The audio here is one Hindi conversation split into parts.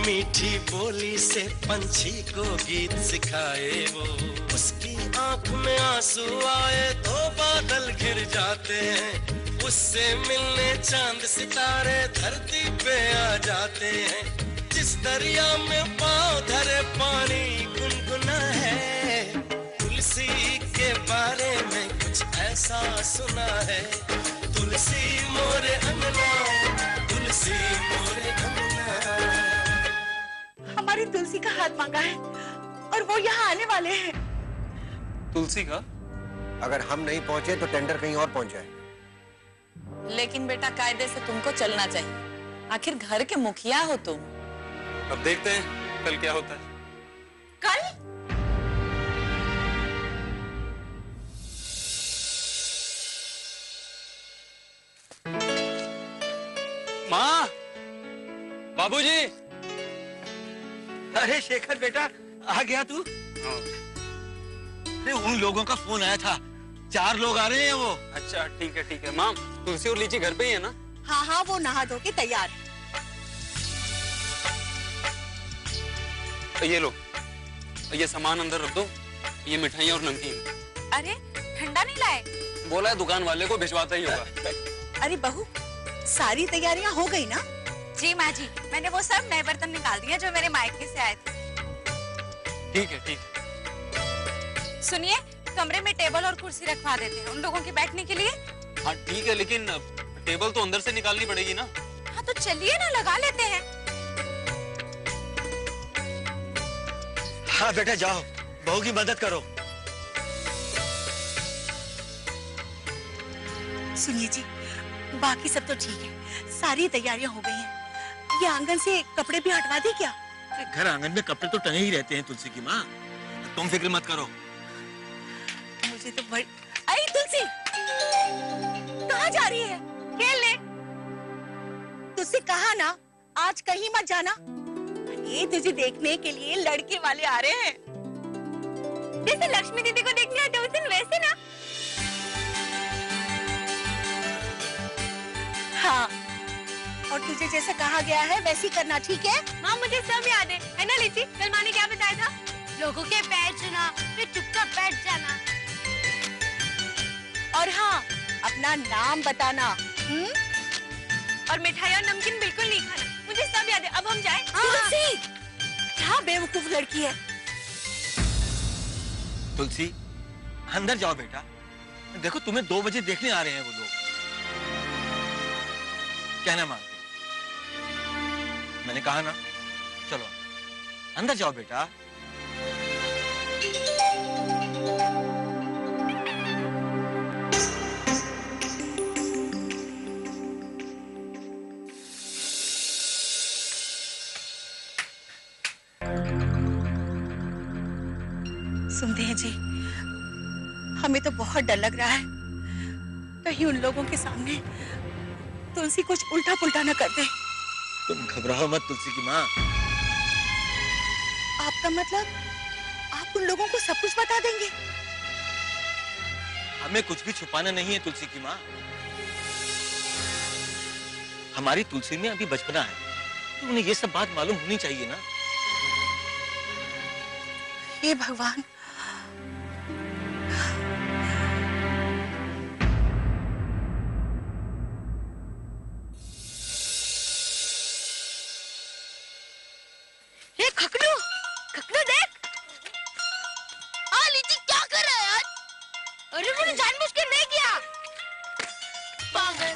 मीठी बोली से पंछी को गीत सिखाए वो, उसकी आंख में आंसू आए तो बादल घिर जाते हैं, उससे मिलने चांद सितारे धरती पे आ जाते हैं। जिस दरिया में पाँव धरे पानी गुनगुना है, तुलसी के बारे में कुछ ऐसा सुना है। तुलसी मोरे अंगना, तुलसी मोरे अंगना। हमारी तुलसी का हाथ मांगा है और वो यहाँ आने वाले हैं। तुलसी का? अगर हम नहीं पहुंचे तो टेंडर कहीं और पहुंच जाए। लेकिन बेटा कायदे से तुमको चलना चाहिए, आखिर घर के मुखिया हो तुम। अब देखते हैं कल क्या होता है। कल? माँ, बाबूजी। अरे शेखर बेटा, आ गया तू? अरे उन लोगों का फोन आया था, 4 लोग आ रहे हैं वो। अच्छा ठीक है माँ, तुलसी और लीची घर पे ही है ना? हाँ हाँ, वो नहा धो के तैयार है। तो ये लो, ये सामान अंदर रख दो, ये मिठाइयाँ और नमकीन। अरे ठंडा नहीं लाए? बोला है दुकान वाले को भिजवाता ही होगा। अरे बहू, सारी तैयारियां हो गई ना? जी माँ जी, मैंने वो सब नए बर्तन निकाल दिए जो मेरे मायके से आए थे। ठीक है। सुनिए, कमरे में टेबल और कुर्सी रखवा देते हैं उन लोगों के बैठने के लिए। हाँ ठीक है, लेकिन टेबल तो अंदर से निकालनी पड़ेगी ना? हाँ तो चलिए ना, लगा लेते हैं। हाँ बेटा जाओ, बहू की मदद करो। सुनिए जी, बाकी सब तो ठीक है, सारी तैयारियां हो गई हैं। ये आंगन से कपड़े भी हटवा दी क्या? घर आंगन में कपड़े तो टंगे ही रहते हैं तुलसी की माँ, तुम फिक्र मत करो। मुझे तो बड़ी... अरे तुलसी, कहाँ जा रही है? खेलने। तुझसे कहा ना, आज कहीं मत जाना। ये तुझे देखने के लिए लड़के वाले आ रहे हैं। जैसे लक्ष्मी दीदी को देखने आते उस दिन, वैसे ना? हाँ, और तुझे जैसा कहा गया है वैसे ही करना, ठीक है? माँ मुझे सब याद है ना लीची? कल माँ ने क्या बताया था? लोगों के पैर छूना, फिर चुपचाप बैठ जाना। और हाँ, अपना नाम बताना। और मिठाई और नमकीन बिल्कुल नहीं खाना, मुझे सब याद है। अब हम जाएं? तुलसी, क्या बेवकूफ लड़की है। तुलसी अंदर जाओ बेटा, देखो तुम्हें 2 बजे देखने आ रहे हैं वो लोग। कहना मानते, मैंने कहा ना, चलो अंदर जाओ बेटा। सुनते हैं जी, हमें तो बहुत डर लग रहा है, कहीं उन लोगों के सामने तुलसी कुछ उल्टा पुल्टा न कर दे। तुम घबराओ मत तुलसी की माँ। आपका मतलब, आप उन लोगों को सब कुछ बता देंगे? हमें कुछ भी छुपाना नहीं है तुलसी की माँ। हमारी तुलसी में अभी बचपना है, तो उन्हें ये सब बात मालूम होनी चाहिए ना। हे भगवान, खकलू, खकलू देख। लीची क्या कर रहा है यार? अरे मैंने जानबूझ के नहीं किया। पागल।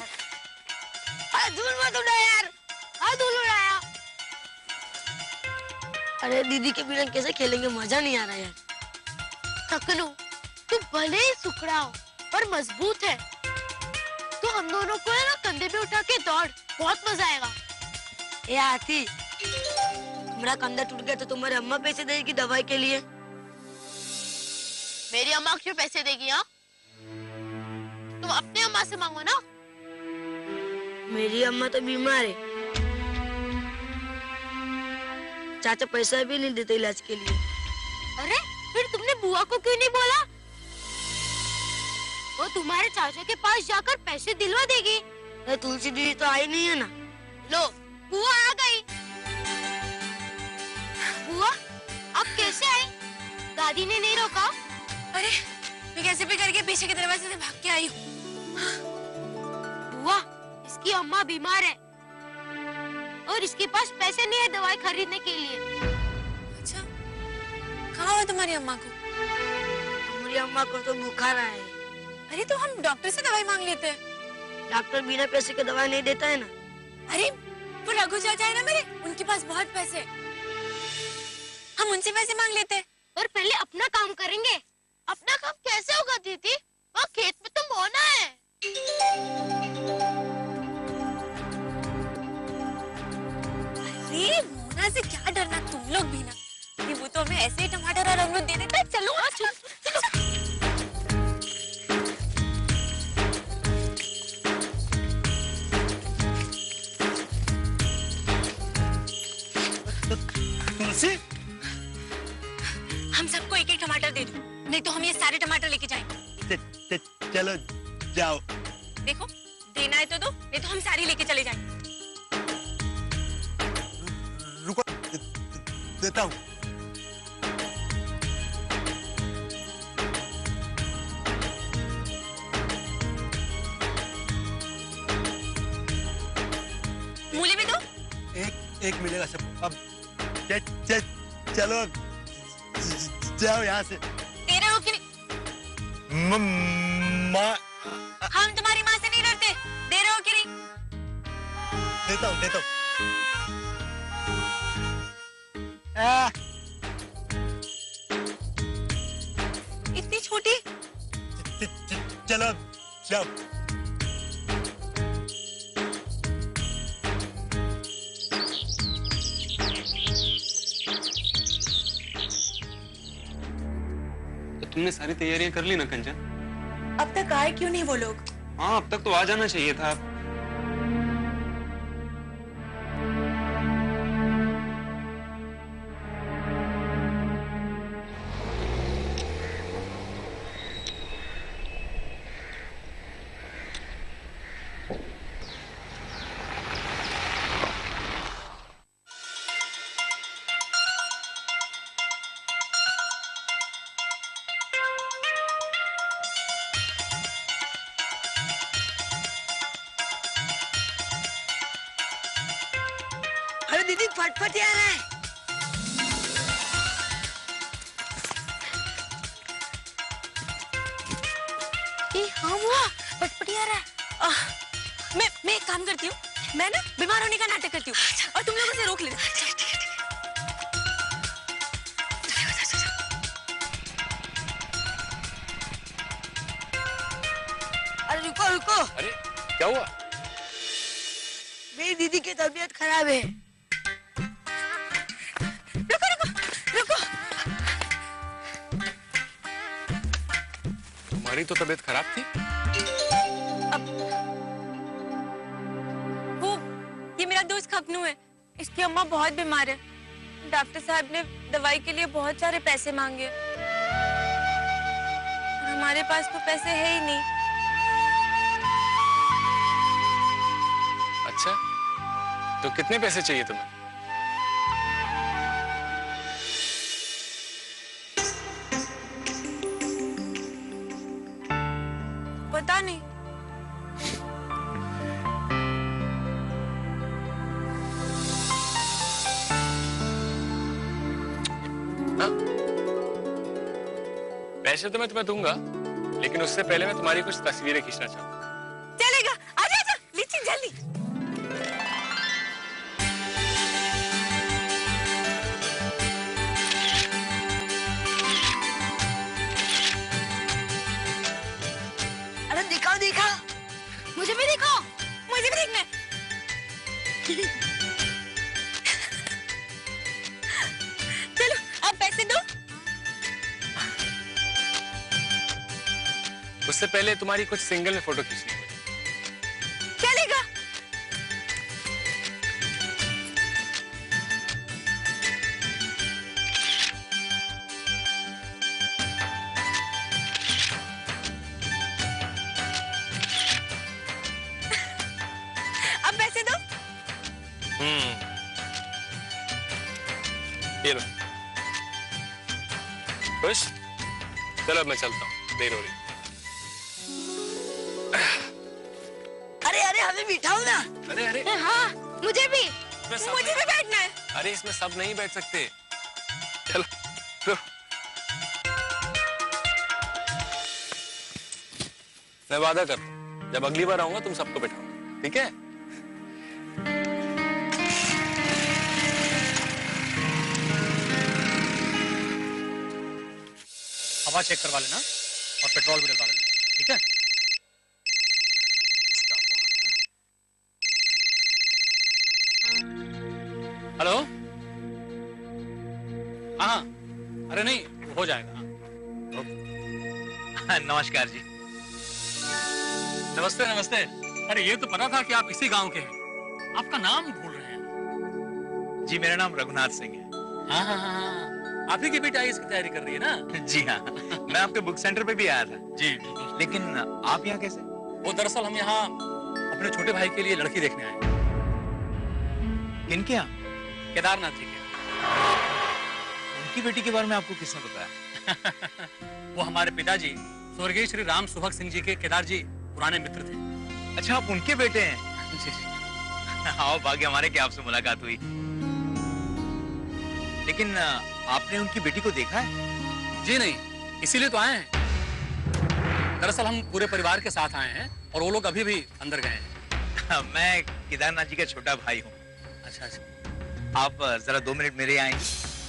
धूल मत उड़ा यार, धूल उड़ाया। अरे दीदी के बिना कैसे खेलेंगे, मजा नहीं आ रहा यार। खकलू, तू भले ही सुखड़ा हो पर मजबूत है, तो हम दोनों को है ना कंधे पे उठा के दौड़, बहुत मजा आएगा। ए हाथी, मेरा कंधा टूट गया तो तुम्हारी अम्मा पैसे देगी दवाई के लिए? मेरी अम्मा क्यों पैसे देगी? हाँ, तुम अपने अम्मा से मांगो ना। मेरी अम्मा तो बीमार है, चाचा पैसा भी नहीं देते इलाज के लिए। अरे फिर तुमने बुआ को क्यों नहीं बोला? वो तुम्हारे चाचा के पास जाकर पैसे दिलवा देगी। तुलसी दीदी तो आई नहीं है ना। लो, बुआ आ गई। अरे मैं कैसे भी करके पीछे के दरवाजे से भाग के आई हूँ। बुआ, इसकी अम्मा बीमार है और इसके पास पैसे नहीं है दवाई खरीदने के लिए। अच्छा, कहाँ हुआ तुम्हारी अम्मा को? हमारी अम्मा को तो बुखार आया है। अरे तो हम डॉक्टर से दवाई मांग लेते हैं। डॉक्टर बिना पैसे के दवाई नहीं देता है ना। अरे वो रघु चाचा है ना मेरे, उनके पास बहुत पैसे हैं। हम उनसे पैसे मांग लेते हैं। और पहले अपना काम करेंगे। अपना काम कैसे होगा दीदी? वहाँ खेत में तो मोना है। अरे मोना से क्या डरना, तुम लोग भी ना। ये वो तो हमें ऐसे ही टमाटर और अमरूद दे देता है। चलो चलो चलो। तुलसी, हम सबको एक एक टमाटर दे दो, नहीं तो हम ये सारे टमाटर लेके जाएंगे। चलो जाओ। देखो, देना है तो दो, नहीं तो हम सारी लेके चले जाएंगे। रुको, देता हूँ। मूली भी दो। एक मिलेगा सब। अब चलो जाओ यहाँ से। दे रहे हो कि नहीं? माँ, हम तुम्हारी माँ से नहीं डरते। दे रहे हो कि नहीं? देता हूँ देता हूँ। इतनी छोटी। चलो जाओ। तुमने सारी तैयारियां कर ली ना कंचन? अब तक आए क्यों नहीं वो लोग? हाँ, अब तक तो आ जाना चाहिए था। अरे दीदी फटफटी आ रहा है। हाँ हुआ, पटपटी आ रहा है। मैं एक काम करती हूँ, मैं ना बीमार होने का नाटक करती हूँ और तुम लोग उसे रोक लेना। अरे रुको रुको, अरे क्या हुआ? मेरी दीदी की तबीयत खराब है। रुको रुको रुको। तुम्हारी तो तबीयत खराब थी। वो ये मेरा दोस्त खपनू है, इसकी अम्मा बहुत बीमार है। डॉक्टर साहब ने दवाई के लिए बहुत सारे पैसे मांगे, हमारे पास तो पैसे है ही नहीं। अच्छा, तो कितने पैसे चाहिए तुम्हें? पता नहीं। हाँ? पैसे तो मैं तुम्हें दूंगा, लेकिन उससे पहले मैं तुम्हारी कुछ तस्वीरें खींचना चाहूंगा। चलेगा, आजा आजा, लीची जल्दी। अरे दिखाओ दिखाओ। मुझे भी दिखाओ, मुझे भी देखना है। चलो अब पैसे दो। उससे पहले तुम्हारी कुछ सिंगल में फोटो खींचनी है। चलेगा। अब पैसे दो। ये लो। खुश? चलो मैं चलता हूँ, देर हो रही। अरे अरे हमें बिठाओ ना। अरे अरे हाँ मुझे भी बैठना है। अरे इसमें सब नहीं बैठ सकते। चलो लो। मैं वादा कर, जब अगली बार आऊंगा तुम सबको बैठाऊंगा, ठीक है? हवा चेक करवा लेना और पेट्रोल भी डलवा लेना, ठीक है? हेलो। हाँ अरे नहीं हो जाएगा। हाँ नमस्कार जी। नमस्ते नमस्ते। अरे ये तो पता था कि आप इसी गांव के हैं। आपका नाम भूल रहे हैं। जी मेरा नाम रघुनाथ सिंह है। हाँ हाँ हाँ, आप ही की बेटा इसकी तैयारी कर रही है ना? जी हाँ, मैं आपके बुक सेंटर पे भी आया था। जी लेकिन आप यहाँ कैसे? वो दरअसल हम यहाँ अपने छोटे भाई के लिए लड़की देखने आए। किनके यहाँ? केदारनाथ जी के। उनकी बेटी के बारे में आपको किसने बताया? वो हमारे पिताजी स्वर्गीय श्री राम सुभग सिंह जी के केदार जी पुराने मित्र थे। अच्छा आप उनके बेटे हैं? जी जी। आओ भाग्य हमारे कि आपसे मुलाकात हुई। लेकिन आपने उनकी बेटी को देखा है? जी नहीं, इसीलिए तो आए हैं। दरअसल हम पूरे परिवार के साथ आए हैं और वो लोग अभी भी अंदर गए हैं। मैं केदारनाथ जी का छोटा भाई हूँ। अच्छा अच्छा। आप जरा 2 मिनट मेरे यहाँ आएंगे?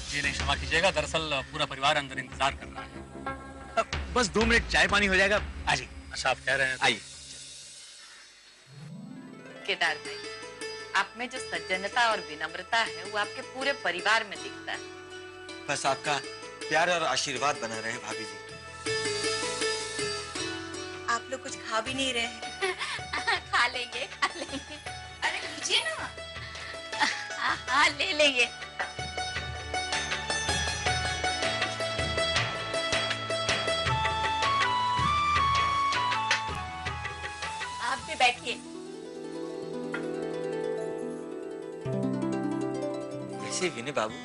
जी नहीं, क्षमा कीजिएगा, दरअसल पूरा परिवार अंदर इंतजार कर रहा है। बस 2 मिनट चाय पानी हो जाएगा, आ जाइए। अच्छा आप कह रहे हैं तो... आइए। केदार भाई, आप में जो सज्जनता और विनम्रता है वो आपके पूरे परिवार में दिखता है। बस आपका प्यार और आशीर्वाद बना रहे भाभी जी। आप लोग कुछ खा भी नहीं रहे हैं। खा लेंगे खा लेंगे। अरे लीजिए ना। हाँ ले लेंगे। आप भी बैठिए। वैसे विनय बाबू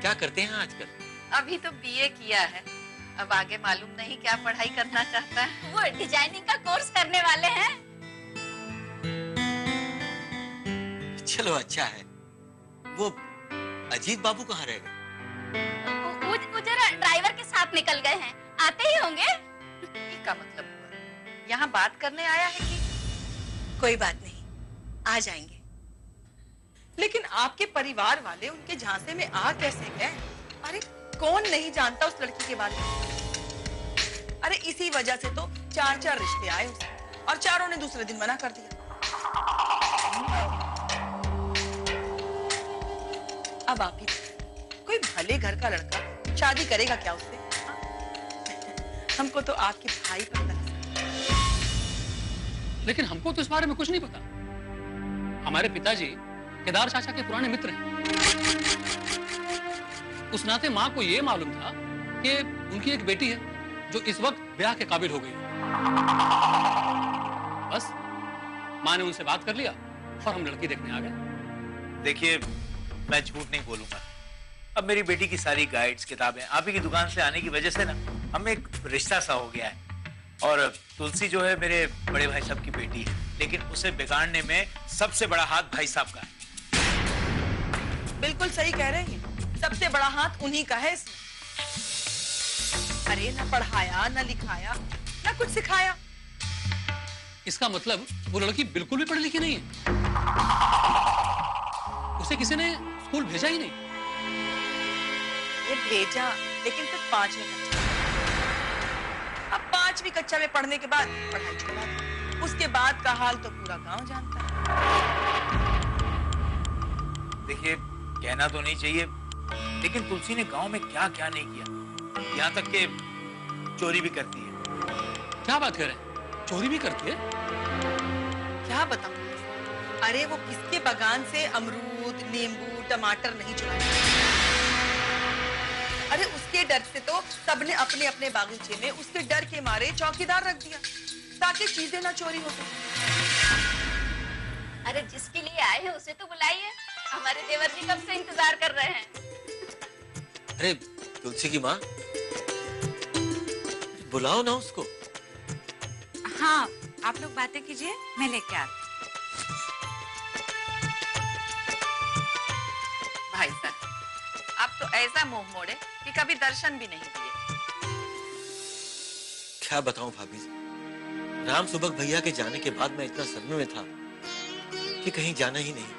क्या करते हैं आजकल? अभी तो बीए किया है, अब आगे मालूम नहीं क्या पढ़ाई करना चाहता है। वो डिजाइनिंग का कोर्स करने वाले हैं। चलो अच्छा है। वो अजीत बाबू कहाँ रह गए? वो जरा ड्राइवर के साथ निकल गए हैं, आते ही होंगे। क्या मतलब हुआ? यहाँ बात करने आया है कि? कोई बात नहीं, आ जाएंगे। लेकिन आपके परिवार वाले उनके झांसे में आ कैसे गए? अरे कौन नहीं जानता उस लड़की के बारे में? अरे इसी वजह से तो 4 रिश्ते आए उसे और चारों ने दूसरे दिन मना कर दिया। अब आप ही कोई भले घर का लड़का शादी करेगा क्या उससे? हमको तो आपके भाई पर तरस। लेकिन हमको तो इस बारे में कुछ नहीं पता। हमारे पिताजी केदार चाचा के पुराने मित्र हैं। उस नाते माँ को ये मालूम था कि उनकी एक बेटी है जो इस वक्त ब्याह के काबिल हो गई है। बस माँ ने उनसे बात कर लिया और हम लड़की देखने आ गए। देखिए मैं झूठ नहीं बोलूंगा, अब मेरी बेटी की सारी गाइड्स किताबें आप ही की दुकान से आने की वजह से ना हमें एक रिश्ता सा हो गया है। और तुलसी जो है मेरे बड़े भाई साहब की बेटी है, लेकिन उसे बिगाड़ने में सबसे बड़ा हाथ भाई साहब का है। बिल्कुल सही कह रहे हैं, सबसे बड़ा हाथ उन्हीं का है इसमें। अरे न पढ़ाया न लिखाया न कुछ सिखाया। इसका मतलब वो लड़की बिल्कुल भी पढ़ी लिखी नहीं है। उसे किसी ने स्कूल भेजा ही नहीं। ये भेजा लेकिन फिर 5वीं कक्षा। अब 5वीं कक्षा में पढ़ने के बाद पढ़ाई छोड़ा दी। उसके बाद का हाल तो पूरा गांव जानता है। देखिए कहना तो नहीं चाहिए, लेकिन तुलसी ने गांव में क्या क्या नहीं किया, यहाँ तक के चोरी भी करती है। क्या बात कर रहे हैं? चोरी भी करती है? क्या बताऊं? अरे वो किसके बागान से अमरूद, नींबू, टमाटर नहीं चुराए। अरे उसके डर से तो सबने अपने अपने बागीचे में उसके डर के मारे चौकीदार रख दिया ताकि चीजें ना चोरी हो सके। अरे जिसके लिए आए हैं उसे तो बुलाइए, हमारे देवर जी कब से इंतजार कर रहे हैं। अरे तुलसी की माँ, बुलाओ ना उसको। हाँ, आप लोग बातें कीजिए, मैं लेके आती। भाई साहब, आप तो ऐसा मुंह मोड़े कि कभी दर्शन भी नहीं दिए। क्या बताऊं भाभी जी, राम सुबक भैया के जाने के बाद मैं इतना सदमे में था कि कहीं जाना ही नहीं।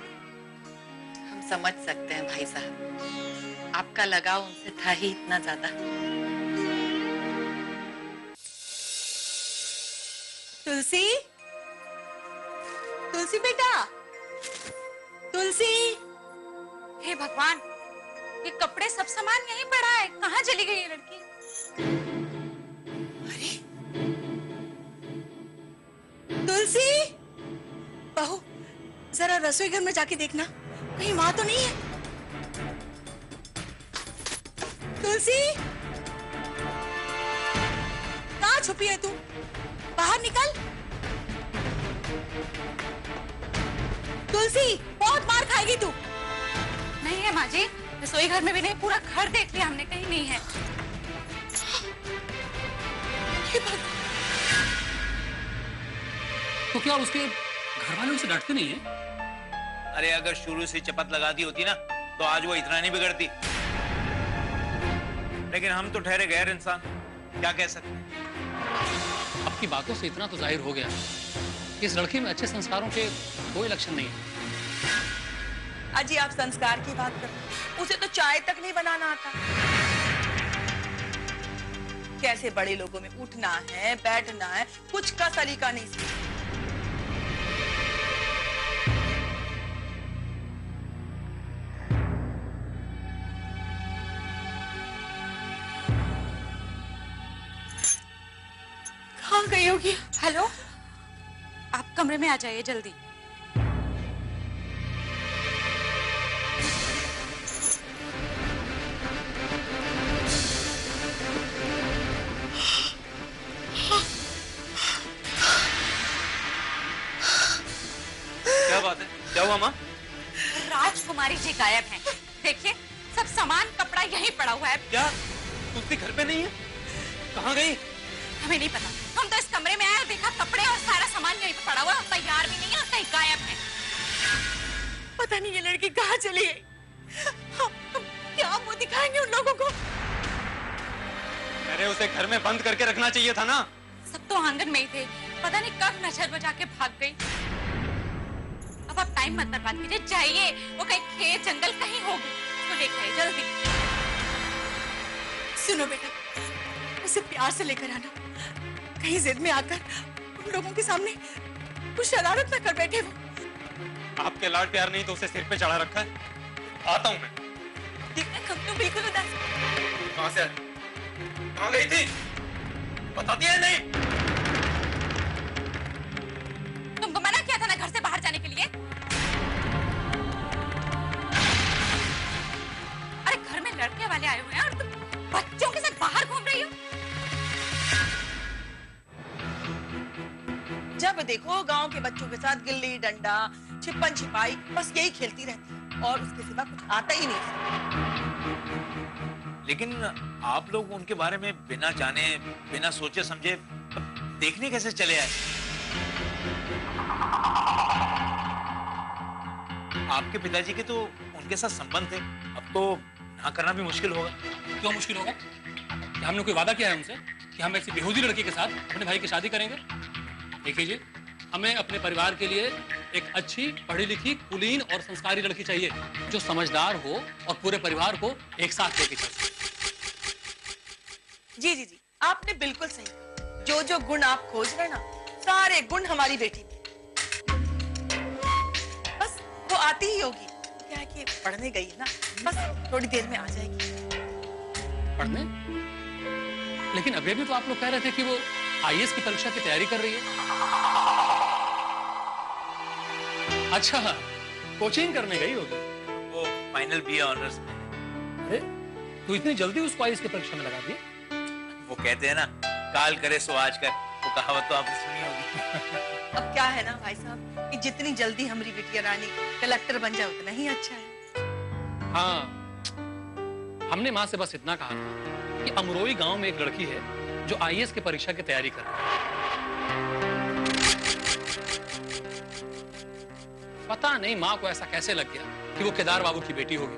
हम समझ सकते हैं भाई साहब, आपका लगाव उनसे था ही इतना ज्यादा। तुलसी, तुलसी बेटा, तुलसी। हे भगवान, ये कपड़े सब सामान यहीं पड़ा है, कहाँ चली गई ये लड़की? अरे तुलसी, बहू जरा रसोई घर में जाके देखना, कहीं वहां तो नहीं है। तुलसी, कहाँ छुपी है तू? बाहर निकल। तुलसी, बहुत मार खाएगी तू। नहीं है माँ जी, रसोई घर में भी नहीं, पूरा घर देख लिया हमने, कहीं नहीं है। तो क्या उसके घर वाले उसे डांटते नहीं है? अरे अगर शुरू से चपत लगा दी होती ना तो आज वो इतना नहीं बिगड़ती। लेकिन हम तो ठहरे गैर इंसान, क्या कह सकते। आपकी बातों से इतना तो जाहिर हो गया कि इस लड़की में अच्छे संस्कारों के कोई लक्षण नहीं है। अजी आप संस्कार की बात कर, उसे तो चाय तक नहीं बनाना आता। कैसे बड़े लोगों में उठना है, बैठना है, कुछ का सलीका नहीं सीखा। कहाँ गई होगी? हेलो, आप कमरे में आ जाइए जल्दी। क्या बात है, क्या हुआ माँ? राजकुमारी जी गायब हैं। देखिए, सब सामान कपड़ा यहीं पड़ा हुआ है। क्या तुलसी घर पे नहीं है? कहाँ गई? हमें नहीं पता, हम तो इस कमरे में आए और देखा कपड़े और सारा सामान यहीं पे पड़ा हुआ है, और तैयार भी नहीं है और कहीं गायब है। पता नहीं ये लड़की कहाँ चली गई। हम क्या मुंह दिखाएंगे उन लोगों को? अरे उसे घर में बंद करके रखना चाहिए था ना। सब तो आंगन में ही थे, पता नहीं कब नजर बजा के भाग गई। अब आप टाइम मत बर्बाद कीजिए, जाइए, वो कहीं खेत जंगल कहीं होगी, उसको लेकर आइए जल्दी। सुनो बेटा, उसे प्यार से लेकर आना, कहीं जिद में आकर उन लोगों के सामने कुछ शरारत न कर बैठे वो। आपके लाड प्यार नहीं तो उसे सिर पे चढ़ा रखा है। आता हूँ मैं। हम तो बिल्कुल उदास। कहाँ से आई? कहाँ गई थी? बता दिया नहीं? तुमको मना किया था ना घर से बाहर जाने के लिए? अरे घर में लड़के वाले आए हुए हैं और तुम बच्चों के साथ बाहर घूम रही हो। जब देखो गांव के बच्चों के साथ गिल्ली डंडा, छिपन छिपाई, बस यही खेलती रहती है और उसके सिवा कुछ आता ही नहीं। लेकिन आप लोग उनके बारे में बिना जाने, बिना सोचे समझे देखने कैसे चले आए? आपके पिताजी के तो उनके साथ संबंध थे, अब तो ना करना भी मुश्किल होगा। क्यों मुश्किल होगा? क्या हमने कोई वादा किया है उनसे कि हम ऐसी बेहूदी लड़की के साथ अपने भाई की शादी करेंगे? देखिए जी, हमें अपने परिवार के लिए एक अच्छी पढ़ी लिखी कुलीन और संस्कारी लड़की चाहिए जो समझदार हो और पूरे परिवार को एक साथ लेके चले। जी जी जी, आपने बिल्कुल सही कहा। जो जो गुण आप खोज रहे ना, सारे गुण हमारी बेटी में। बस वो आती ही होगी, क्या है कि पढ़ने गई है ना, बस थोड़ी देर में आ जाएगी। पढ़ने? लेकिन अभी भी तो आप लोग कह रहे थे कि वो आईएएस की परीक्षा की तैयारी कर रही है। अच्छा, कोचिंग करने गई होगी। वो फाइनल बीए ऑनर्स में। अरे तो इतनी जल्दी उसको आईएएस की परीक्षा में लगा दी? वो कहते हैं ना, काल करे सो आज कर, वो कहावत तो आपने सुनी होगी। अब क्या है ना भाई साहब कि जितनी जल्दी हमारी बिटिया रानी कलेक्टर बन जाए उतना ही अच्छा है। हाँ, हमने माँ से बस इतना कहा था कि अमरोई गांव में एक लड़की है जो आईएएस की परीक्षा की तैयारी कर रहा है। पता नहीं माँ को ऐसा कैसे लग गया कि वो केदार बाबू की बेटी होगी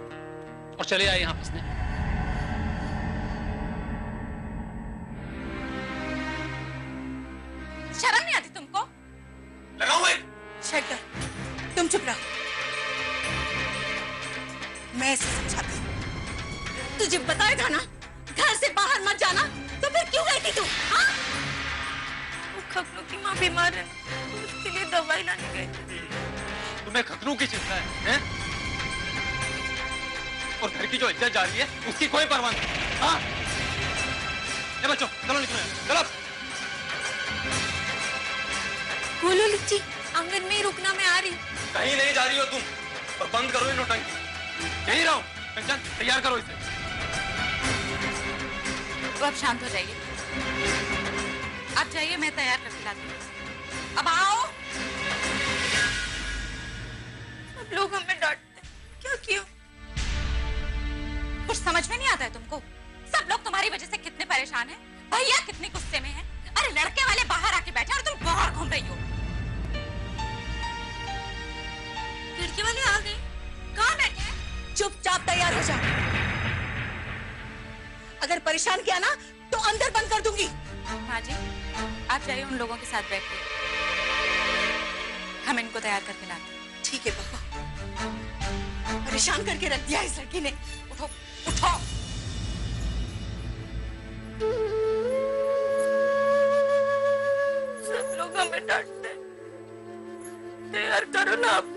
और चले आए यहां फंसने। शर्म नहीं आती तुमको? लगाओ शेखर, तुम चुप रहो। मैं इसे समझाती हूँ। तुझे बताया था ना घर से बाहर मत जाना, तो फिर क्यों गई थी तू? हाँ? खखनू की माँ बीमार है, उसके लिए दवाई लाने गए। तुम्हें खखनू की चिंता है? और घर की जो इज्जत जा रही है उसकी कोई परवाह नहीं। हाँ? ये बच्चों चलो निकलो, चलो। बोलो लिच्ची, आंगन में ही रुकना, मैं आ रही। कहीं नहीं जा रही हो तुम, और बंद करो ये नौटंकी। यहीं रहो। कंचन तैयार करो इसे। तो अब शांत हो जाइए, आप जाइए, मैं तैयार करके लाती हूँ। अब आओ। सब लोग हमें डांटते, क्या क्यों? कुछ समझ में नहीं आता है तुमको? सब लोग तुम्हारी वजह से कितने परेशान हैं, भैया कितने गुस्से में हैं। अरे लड़के वाले बाहर आके बैठे और तुम बाहर घूम रही हो। लड़के वाले आ गए, कहाँ बैठे हैं? चुपचाप तैयार हो जा। अगर परेशान किया ना तो अंदर बंद कर दूंगी। हाँ जी, आप जाइए उन लोगों के साथ बैठिए, हम इनको तैयार करके लाते हैं। ठीक है बाबा, परेशान करके रख दिया इस लड़की ने। उठो उठो। सब लोग हमें डांटते, तैयार करो ना आप।